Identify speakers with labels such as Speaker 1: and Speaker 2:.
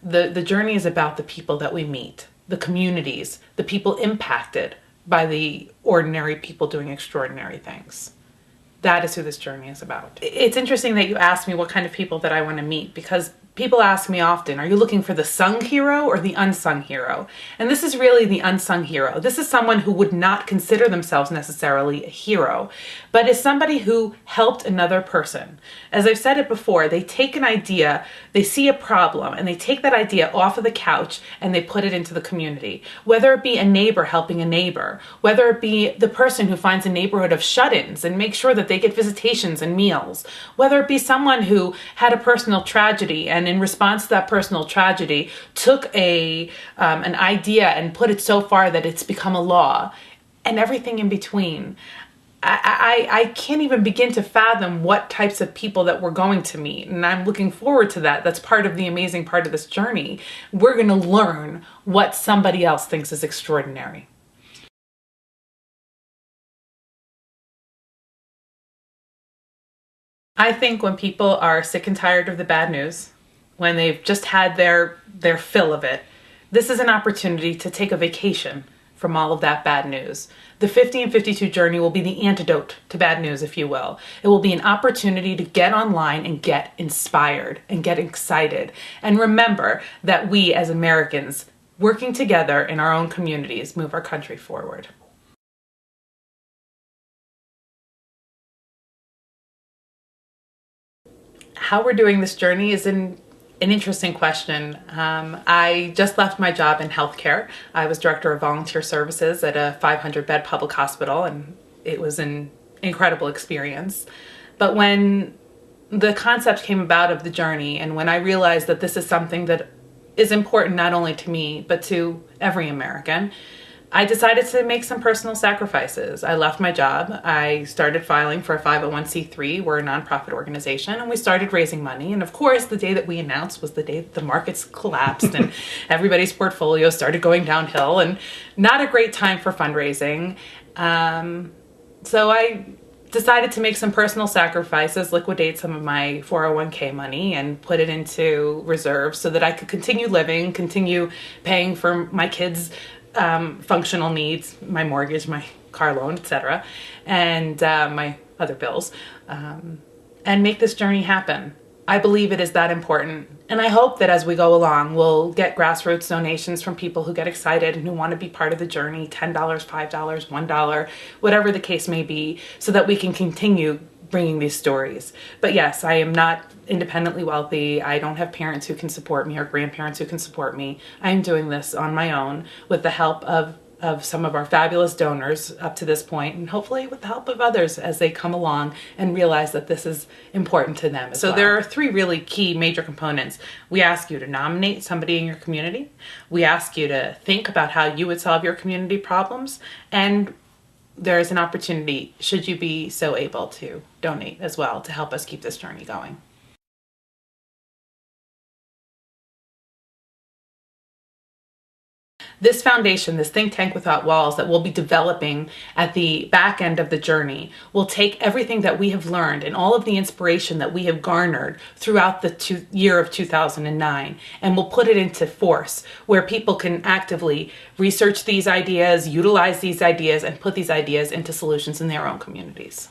Speaker 1: the journey is about the people that we meet, the communities, the people impacted by the ordinary people doing extraordinary things. That is who this journey is about. It's interesting that you asked me what kind of people that I want to meet, because people ask me often, are you looking for the sung hero or the unsung hero? And this is really the unsung hero. This is someone who would not consider themselves necessarily a hero, but is somebody who helped another person. As I've said it before, they take an idea, they see a problem, and they take that idea off of the couch and they put it into the community. Whether it be a neighbor helping a neighbor, whether it be the person who finds a neighborhood of shut-ins and makes sure that they get visitations and meals, whether it be someone who had a personal tragedy and in response to that personal tragedy took an idea and put it so far that it's become a law, and everything in between. I can't even begin to fathom what types of people that we're going to meet, and I'm looking forward to that. That's part of the amazing part of this journey. We're going to learn what somebody else thinks is extraordinary. I think when people are sick and tired of the bad news, when they've just had their fill of it, this is an opportunity to take a vacation from all of that bad news. The 50 and 52 journey will be the antidote to bad news, if you will. It will be an opportunity to get online and get inspired and get excited. And remember that we as Americans, working together in our own communities, move our country forward. How we're doing this journey is an interesting question. I just left my job in healthcare. I was director of volunteer services at a 500-bed public hospital, and it was an incredible experience. But when the concept came about of the journey, and when I realized that this is something that is important not only to me, but to every American, I decided to make some personal sacrifices. I left my job. I started filing for a 501c3. We're a nonprofit organization, and we started raising money. And of course, the day that we announced was the day that the markets collapsed and everybody's portfolio started going downhill, and not a great time for fundraising. So I decided to make some personal sacrifices, liquidate some of my 401k money and put it into reserves so that I could continue living, continue paying for my kids' functional needs, my mortgage, my car loan, etc., and my other bills, and make this journey happen. I believe it is that important, and I hope that as we go along, we'll get grassroots donations from people who get excited and who want to be part of the journey, $10, $5, $1, whatever the case may be, so that we can continue bringing these stories. But yes, I am not independently wealthy. I don't have parents who can support me or grandparents who can support me. I'm doing this on my own with the help of some of our fabulous donors up to this point, and hopefully with the help of others as they come along and realize that this is important to them as well. So there are three really key major components. We ask you to nominate somebody in your community. We ask you to think about how you would solve your community problems, and there is an opportunity, should you be so able, to donate as well to help us keep this journey going. This foundation, this think tank without walls that we'll be developing at the back end of the journey, will take everything that we have learned and all of the inspiration that we have garnered throughout the year of 2009, and we'll put it into force where people can actively research these ideas, utilize these ideas, and put these ideas into solutions in their own communities.